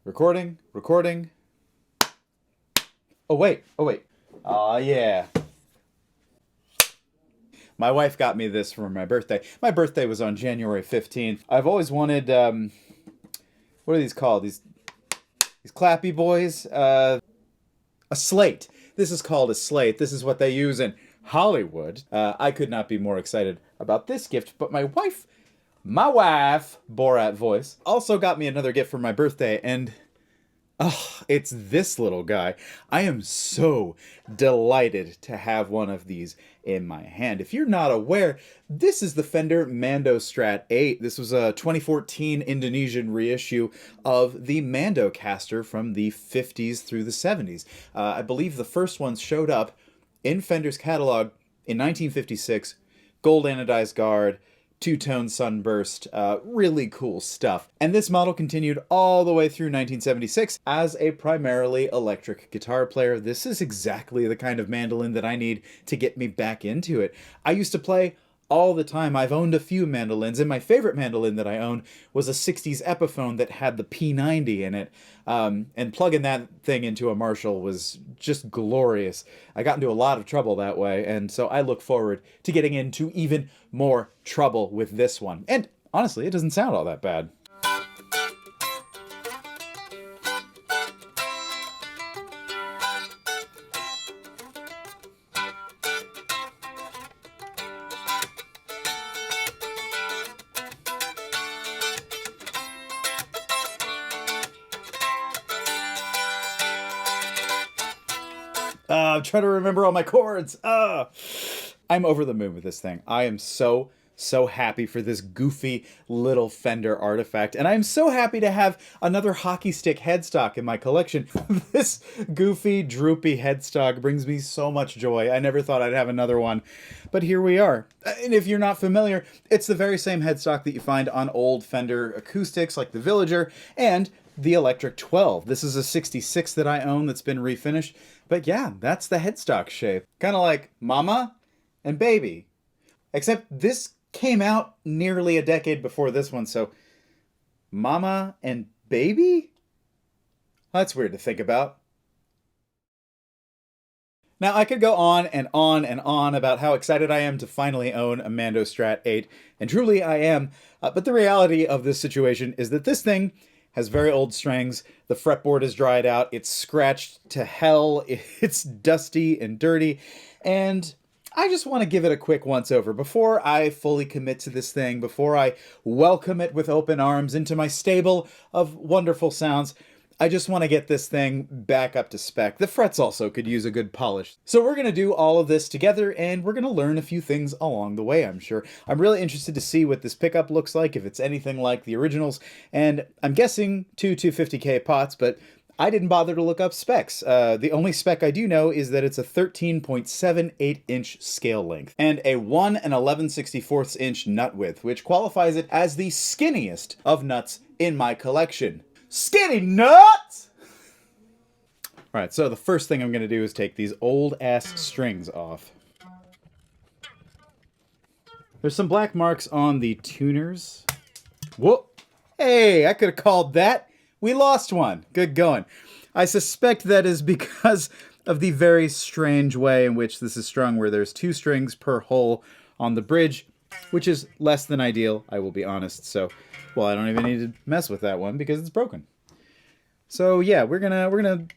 Recording, recording. Oh, wait, oh, wait. Aw, yeah. My wife got me this for my birthday. My birthday was on January 15th. I've always wanted, what are these called? These clappy boys? A slate. This is called a slate. This is what they use in Hollywood. I could not be more excited about this gift, but my wife, Borat voice, also got me another gift for my birthday, and oh, it's this little guy. I am so delighted to have one of these in my hand. If you're not aware, this is the Fender Mando-Strat 8. This was a 2014 Indonesian reissue of the Mandocaster from the 50s through the 70s. I believe the first ones showed up in Fender's catalog in 1956. Gold anodized guard, two-tone sunburst, really cool stuff. And this model continued all the way through 1976 as a primarily electric guitar player. This is exactly the kind of mandolin that I need to get me back into it. I used to play all the time. I've owned a few mandolins, and my favorite mandolin that I owned was a 60s Epiphone that had the P90 in it. And plugging that thing into a Marshall was just glorious. I got into a lot of trouble that way, and so I look forward to getting into even more trouble with this one. And honestly, it doesn't sound all that bad. I'm trying to remember all my chords. I'm over the moon with this thing. I am so happy for this goofy little Fender artifact. And I'm so happy to have another hockey stick headstock in my collection. This goofy, droopy headstock brings me so much joy. I never thought I'd have another one, but here we are. And if you're not familiar, it's the very same headstock that you find on old Fender acoustics like the Villager and the Electric 12. This is a 66 that I own that's been refinished. But yeah, that's the headstock shape. Kind of like Mama and Baby. Except this came out nearly a decade before this one, so Mama and Baby? That's weird to think about. Now, I could go on and on and on about how excited I am to finally own a Mando-Strat 8, and truly I am, but the reality of this situation is that this thing has very old strings, the fretboard is dried out, it's scratched to hell, it's dusty and dirty, and I just want to give it a quick once-over before I fully commit to this thing, before I welcome it with open arms into my stable of wonderful sounds. I just want to get this thing back up to spec. The frets also could use a good polish. So we're going to do all of this together, and we're going to learn a few things along the way, I'm sure. I'm really interested to see what this pickup looks like, if it's anything like the originals, and I'm guessing two 250K pots, but I didn't bother to look up specs. The only spec I do know is that it's a 13.78-inch scale length and a 1 11/64 inch nut width, which qualifies it as the skinniest of nuts in my collection. Skinny nuts! Alright, so the first thing I'm going to do is take these old-ass strings off. There's some black marks on the tuners. Whoop! Hey, I could have called that. We lost one. Good going. I suspect that is because of the very strange way in which this is strung, where there's 2 strings per hole on the bridge, which is less than ideal, I will be honest. So, well, I don't even need to mess with that one because it's broken. So yeah, we're gonna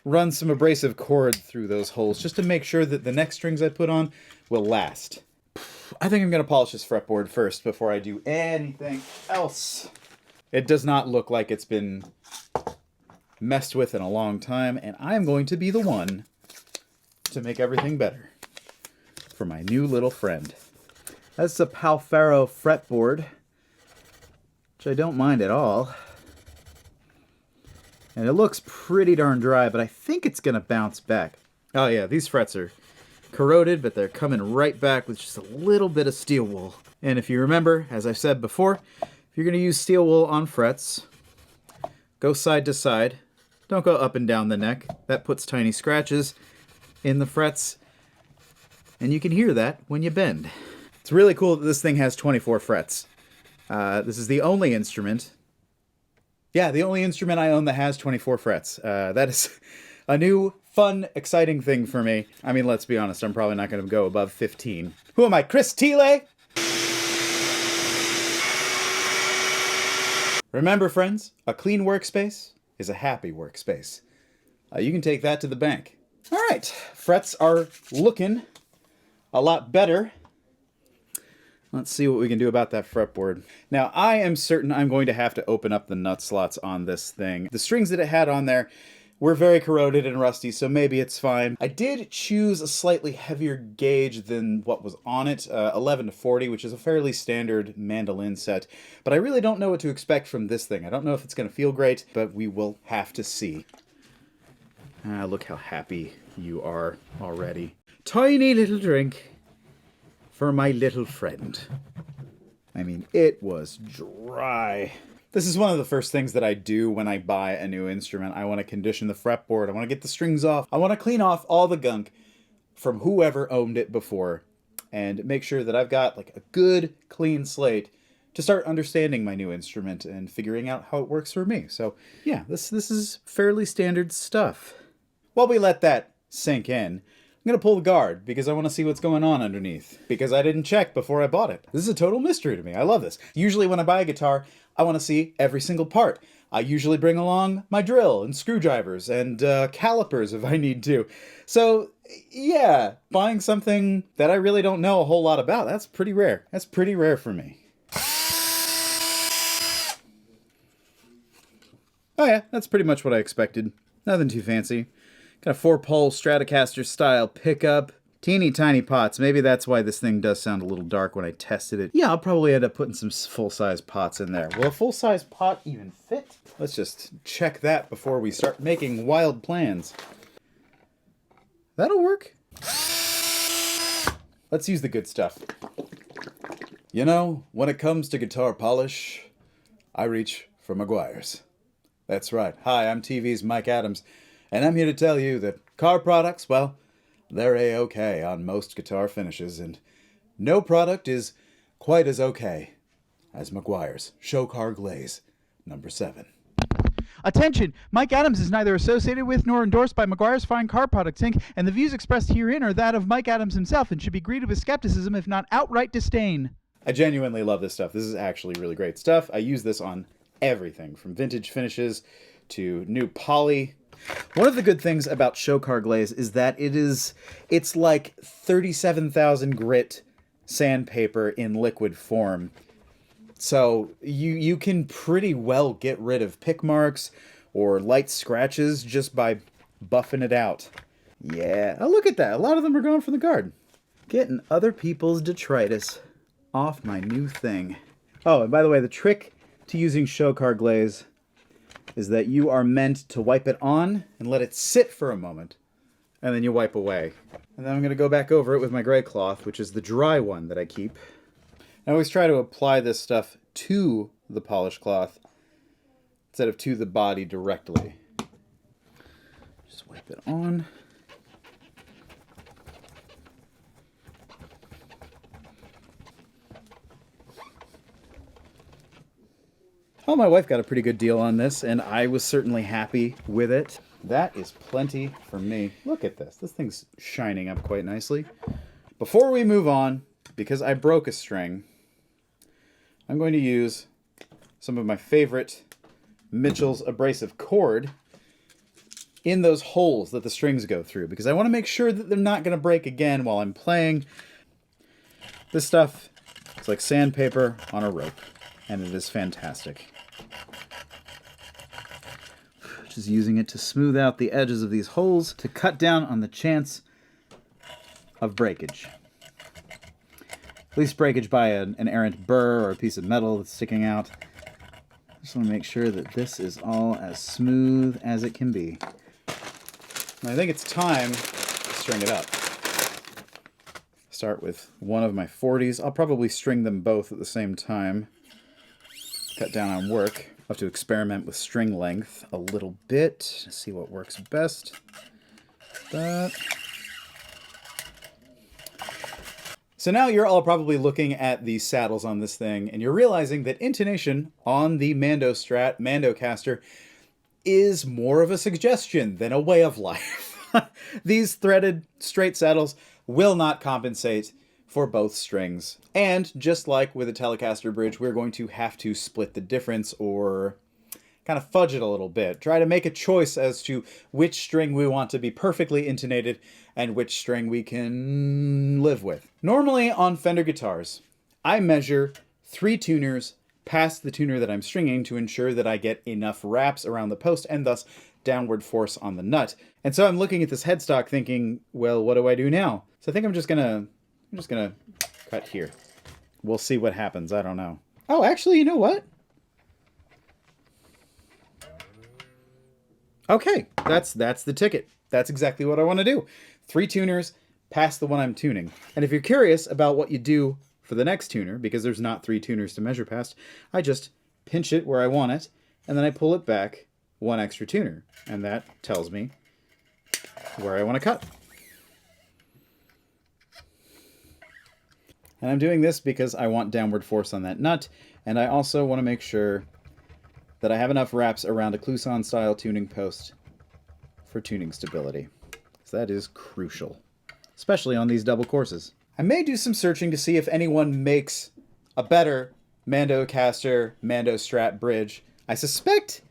run some abrasive cord through those holes just to make sure that the next strings I put on will last. I think I'm gonna polish this fretboard first before I do anything else. It does not look like it's been messed with in a long time, and I'm going to be the one to make everything better for my new little friend. That's a Palfaro fretboard, which I don't mind at all. And it looks pretty darn dry, but I think it's going to bounce back. Oh yeah, these frets are corroded, but they're coming right back with just a little bit of steel wool. And if you remember, as I've said before, if you're going to use steel wool on frets, go side to side. Don't go up and down the neck. That puts tiny scratches in the frets, and you can hear that when you bend. It's really cool that this thing has 24 frets. This is the only instrument Yeah, the only instrument I own that has 24 frets. That is a new, fun, exciting thing for me. I mean, let's be honest, I'm probably not going to go above 15. Who am I, Chris Thiele? Remember, friends, a clean workspace is a happy workspace. You can take that to the bank. All right, frets are looking a lot better. Let's see what we can do about that fretboard. Now, I am certain I'm going to have to open up the nut slots on this thing. The strings that it had on there were very corroded and rusty, so maybe it's fine. I did choose a slightly heavier gauge than what was on it, 11 to 40, which is a fairly standard mandolin set. But I really don't know what to expect from this thing. I don't know if it's going to feel great, but we will have to see. Look how happy you are already. Tiny little drink for my little friend. I mean, it was dry. This is one of the first things that I do when I buy a new instrument. I want to condition the fretboard. I want to get the strings off. I want to clean off all the gunk from whoever owned it before and make sure that I've got like a good, clean slate to start understanding my new instrument and figuring out how it works for me. So yeah, this is fairly standard stuff. While we let that sink in, I'm going to pull the guard because I want to see what's going on underneath, because I didn't check before I bought it. This is a total mystery to me. I love this. Usually when I buy a guitar, I want to see every single part. I usually bring along my drill and screwdrivers and calipers if I need to. So yeah, buying something that I really don't know a whole lot about, that's pretty rare. That's pretty rare for me. Oh yeah, that's pretty much what I expected. Nothing too fancy. Got a 4-pole Stratocaster style pickup. Teeny tiny pots. Maybe that's why this thing does sound a little dark when I tested it. Yeah, I'll probably end up putting some full-size pots in there. Will a full-size pot even fit? Let's just check that before we start making wild plans. That'll work. Let's use the good stuff. You know, when it comes to guitar polish, I reach for Meguiar's. That's right. Hi, I'm TV's Mike Adams. And I'm here to tell you that Car products, well, they're A-okay on most guitar finishes, and no product is quite as okay as Meguiar's Show Car Glaze number 7. Attention! Mike Adams is neither associated with nor endorsed by Meguiar's Fine Car Products, Inc., and the views expressed herein are that of Mike Adams himself and should be greeted with skepticism, if not outright disdain. I genuinely love this stuff. This is actually really great stuff. I use this on everything, from vintage finishes to new poly. One of the good things about Show Car Glaze is that it's like 37,000 grit sandpaper in liquid form. So you can pretty well get rid of pick marks or light scratches just by buffing it out. Yeah, oh, look at that. A lot of them are going for the guard. Getting other people's detritus off my new thing. Oh, and by the way, the trick to using Show Car Glaze is that you are meant to wipe it on and let it sit for a moment, and then you wipe away. And then I'm going to go back over it with my gray cloth, which is the dry one that I keep. I always try to apply this stuff to the polish cloth instead of to the body directly. Just wipe it on. Oh, my wife got a pretty good deal on this, and I was certainly happy with it. That is plenty for me. Look at this. This thing's shining up quite nicely. Before we move on, because I broke a string, I'm going to use some of my favorite Mitchell's Abrasive Cord in those holes that the strings go through, because I want to make sure that they're not going to break again while I'm playing. This stuff is like sandpaper on a rope, and it is fantastic. Just using it to smooth out the edges of these holes to cut down on the chance of breakage. At least breakage by an errant burr or a piece of metal that's sticking out. Just want to make sure that this is all as smooth as it can be. And I think it's time to string it up. Start with one of my 40s. I'll probably string them both at the same time. Cut down on work. I'll have to experiment with string length a little bit, see what works best. So now you're all probably looking at the saddles on this thing, and you're realizing that intonation on the Mando-Strat Mandocaster is more of a suggestion than a way of life. These threaded straight saddles will not compensate for both strings. And just like with a Telecaster bridge, we're going to have to split the difference or kind of fudge it a little bit. Try to make a choice as to which string we want to be perfectly intonated and which string we can live with. Normally on Fender guitars, I measure 3 tuners past the tuner that I'm stringing to ensure that I get enough wraps around the post and thus downward force on the nut. And so I'm looking at this headstock thinking, well, what do I do now? So I think I'm just gonna cut here. We'll see what happens. I don't know. Oh, actually, you know what? Okay, that's the ticket. That's exactly what I want to do. 3 tuners past the one I'm tuning. And if you're curious about what you do for the next tuner, because there's not 3 tuners to measure past, I just pinch it where I want it, and then I pull it back 1 extra tuner. And that tells me where I want to cut. And I'm doing this because I want downward force on that nut, and I also want to make sure that I have enough wraps around a Clouson style tuning post for tuning stability. So that is crucial, especially on these double courses. I may do some searching to see if anyone makes a better Mandocaster Mando-Strat bridge. I suspect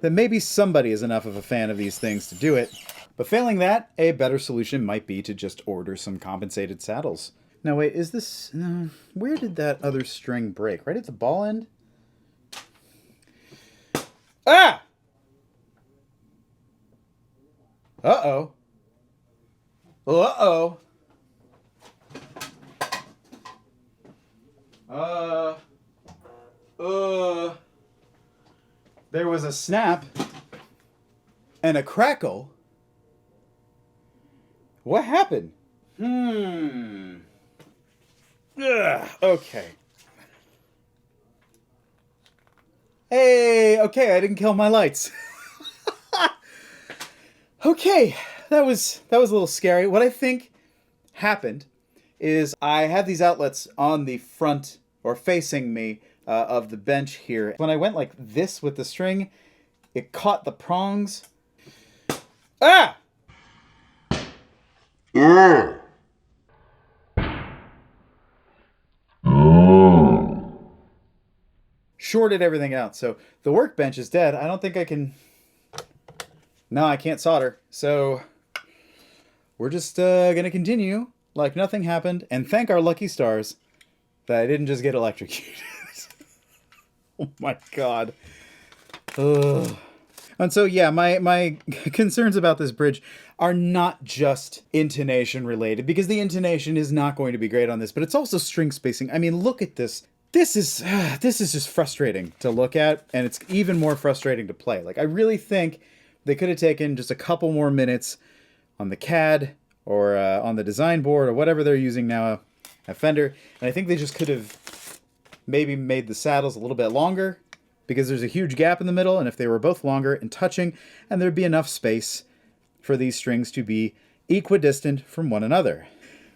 that maybe somebody is enough of a fan of these things to do it, but failing that, a better solution might be to just order some compensated saddles. Now wait, is this... No, where did that other string break? Right at the ball end? Ah! Uh-oh. Uh-oh. There was a snap and a crackle. What happened? Ugh, okay. Hey, okay, I didn't kill my lights. Okay, that was a little scary. What I think happened is I had these outlets on the front or facing me of the bench here. When I went like this with the string, it caught the prongs. Ah! Shorted everything out. So the workbench is dead. I don't think I can... No, I can't solder. So we're just going to continue like nothing happened and thank our lucky stars that I didn't just get electrocuted. Oh my god. Ugh. And so, yeah, my concerns about this bridge are not just intonation related, because the intonation is not going to be great on this, but it's also string spacing. I mean, look at this. This is just frustrating to look at, and it's even more frustrating to play. Like, I really think they could have taken just a couple more minutes on the CAD or on the design board or whatever they're using now at Fender, and I think they just could have maybe made the saddles a little bit longer, because there's a huge gap in the middle, and if they were both longer and touching, and there'd be enough space for these strings to be equidistant from one another.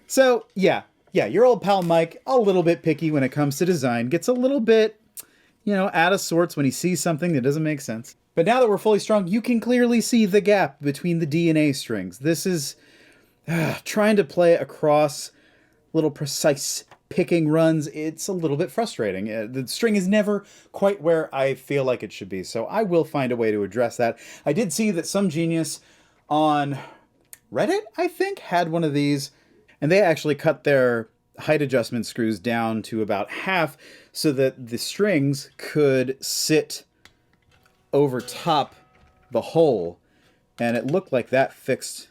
So, yeah, your old pal Mike, a little bit picky when it comes to design, gets a little bit, out of sorts when he sees something that doesn't make sense. But now that we're fully strung, you can clearly see the gap between the D and A strings. This is trying to play across little precise picking runs. It's a little bit frustrating. The string is never quite where I feel like it should be, so I will find a way to address that. I did see that some genius on Reddit, I think, had one of these, and they actually cut their height adjustment screws down to about half so that the strings could sit over top the hole, and it looked like that fixed...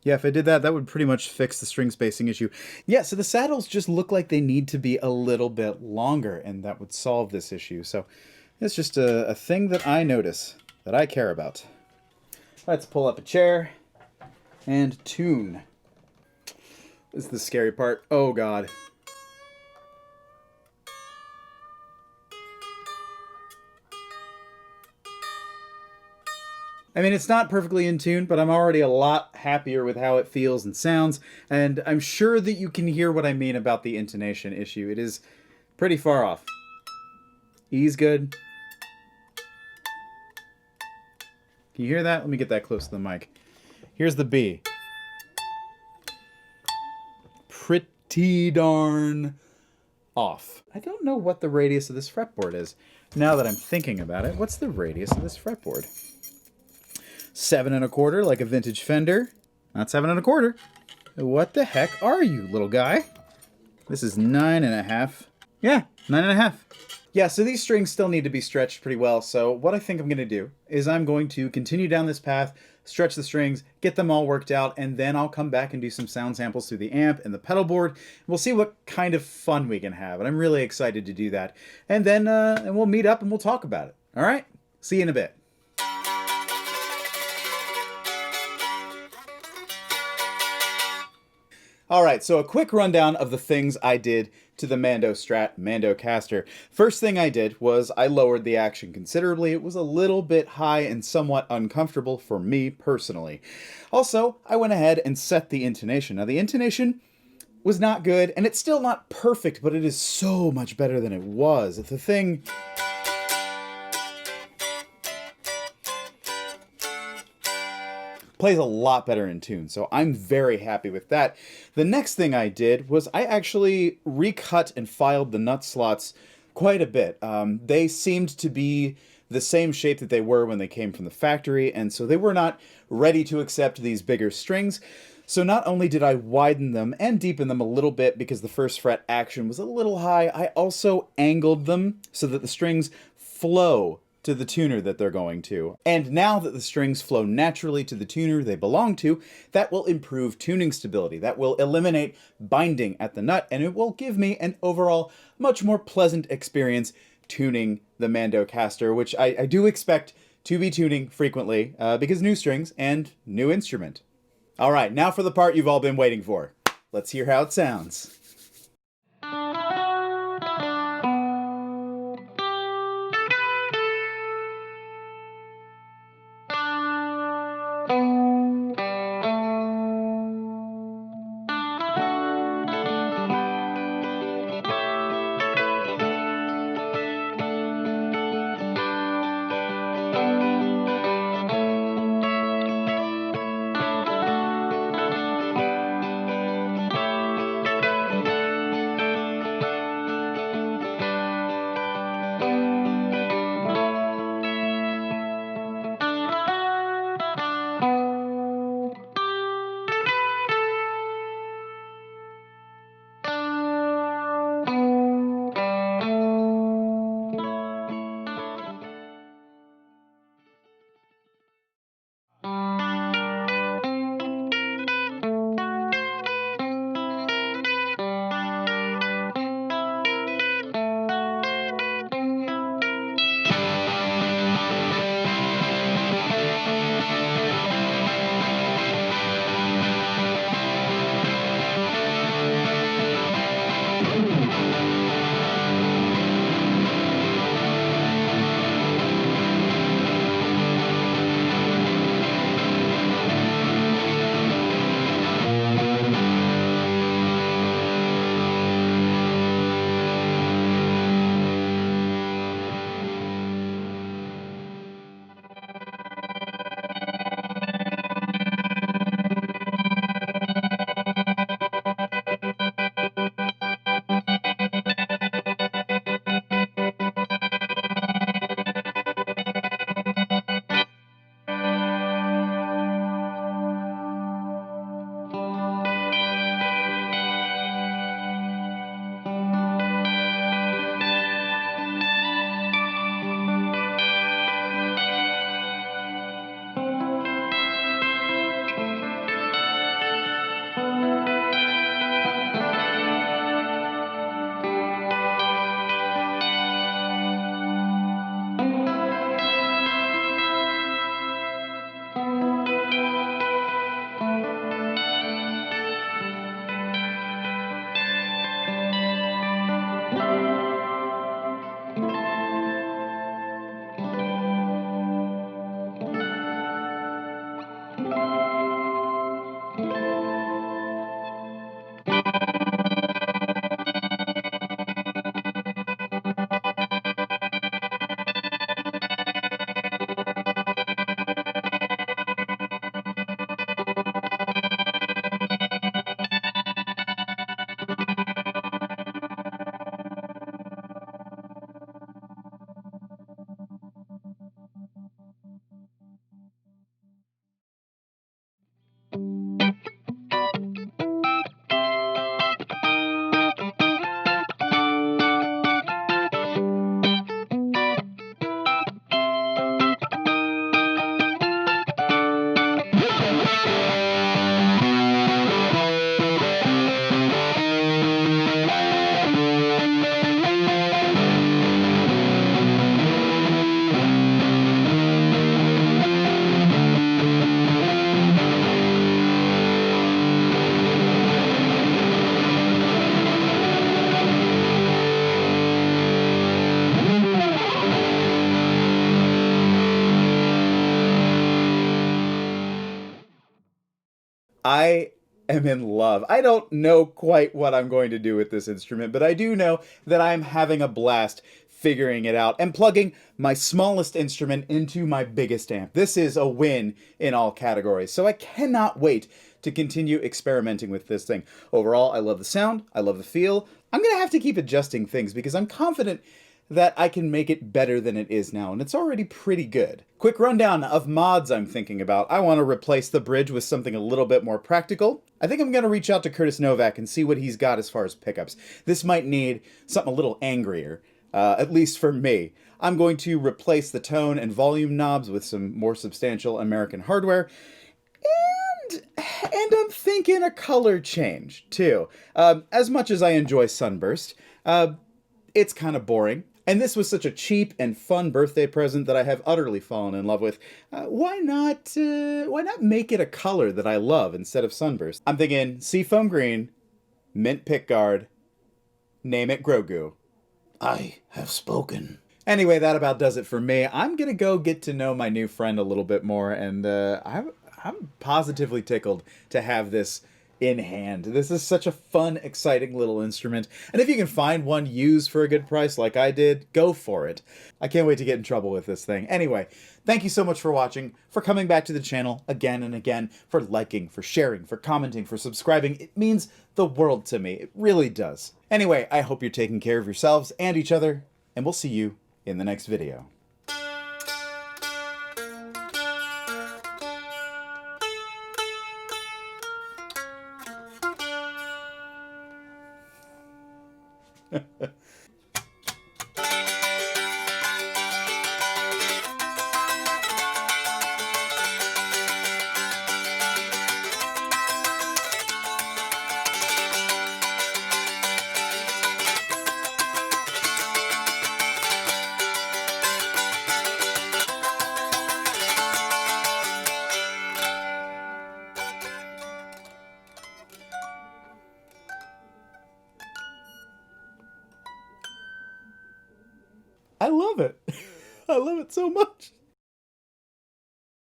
Yeah, if I did that, that would pretty much fix the string spacing issue. Yeah, so the saddles just look like they need to be a little bit longer, and that would solve this issue. So it's just a thing that I notice, that I care about. Let's pull up a chair and tune. This is the scary part. Oh, God. I mean, it's not perfectly in tune, but I'm already a lot happier with how it feels and sounds, and I'm sure that you can hear what I mean about the intonation issue. It is pretty far off. E's good. Can you hear that? Let me get that close to the mic. Here's the B. Pretty darn off. I don't know what the radius of this fretboard is. Now that I'm thinking about it, what's the radius of this fretboard? 7 1/4, like a vintage Fender. Not 7 1/4. What the heck are you, little guy? This is 9 1/2. Yeah, 9 1/2. Yeah, so these strings still need to be stretched pretty well, so what I think I'm going to do is I'm going to continue down this path, stretch the strings, get them all worked out, and then I'll come back and do some sound samples through the amp and the pedal board. We'll see what kind of fun we can have, and I'm really excited to do that. And then and we'll meet up and we'll talk about it. All right? See you in a bit. All right, so a quick rundown of the things I did to the Mando-Strat Mando-Caster. First thing I did was I lowered the action considerably. It was a little bit high and somewhat uncomfortable for me personally. Also, I went ahead and set the intonation. Now, the intonation was not good, and it's still not perfect, but it is so much better than it was. The thing... plays a lot better in tune, so I'm very happy with that. The next thing I did was I actually recut and filed the nut slots quite a bit. They seemed to be the same shape that they were when they came from the factory, and so they were not ready to accept these bigger strings. So not only did I widen them and deepen them a little bit because the first fret action was a little high, I also angled them so that the strings flow to the tuner that they're going to. And now that the strings flow naturally to the tuner they belong to, that will improve tuning stability. That will eliminate binding at the nut, and it will give me an overall much more pleasant experience tuning the Mando-Caster, which I do expect to be tuning frequently because new strings and new instrument. All right, now for the part you've all been waiting for. Let's hear how it sounds. I am in love. I don't know quite what I'm going to do with this instrument, but I do know that I'm having a blast figuring it out and plugging my smallest instrument into my biggest amp. This is a win in all categories, so I cannot wait to continue experimenting with this thing. Overall, I love the sound, I love the feel. I'm gonna have to keep adjusting things because I'm confident that I can make it better than it is now, and it's already pretty good. Quick rundown of mods I'm thinking about. I want to replace the bridge with something a little bit more practical. I think I'm going to reach out to Curtis Novak and see what he's got as far as pickups. This might need something a little angrier, at least for me. I'm going to replace the tone and volume knobs with some more substantial American hardware. And I'm thinking a color change, too. As much as I enjoy Sunburst, it's kind of boring. And this was such a cheap and fun birthday present that I have utterly fallen in love with. Why not make it a color that I love instead of Sunburst? I'm thinking Seafoam Green, Mint Pickguard, name it Grogu. I have spoken. Anyway, that about does it for me. I'm gonna go get to know my new friend a little bit more, and I'm positively tickled to have this in hand. This is such a fun, exciting little instrument, and if you can find one used for a good price like I did, go for it. I can't wait to get in trouble with this thing. Anyway, thank you so much for watching, for coming back to the channel again and again, for liking, for sharing, for commenting, for subscribing. It means the world to me. It really does. Anyway, I hope you're taking care of yourselves and each other, and we'll see you in the next video. I love it. I love it so much.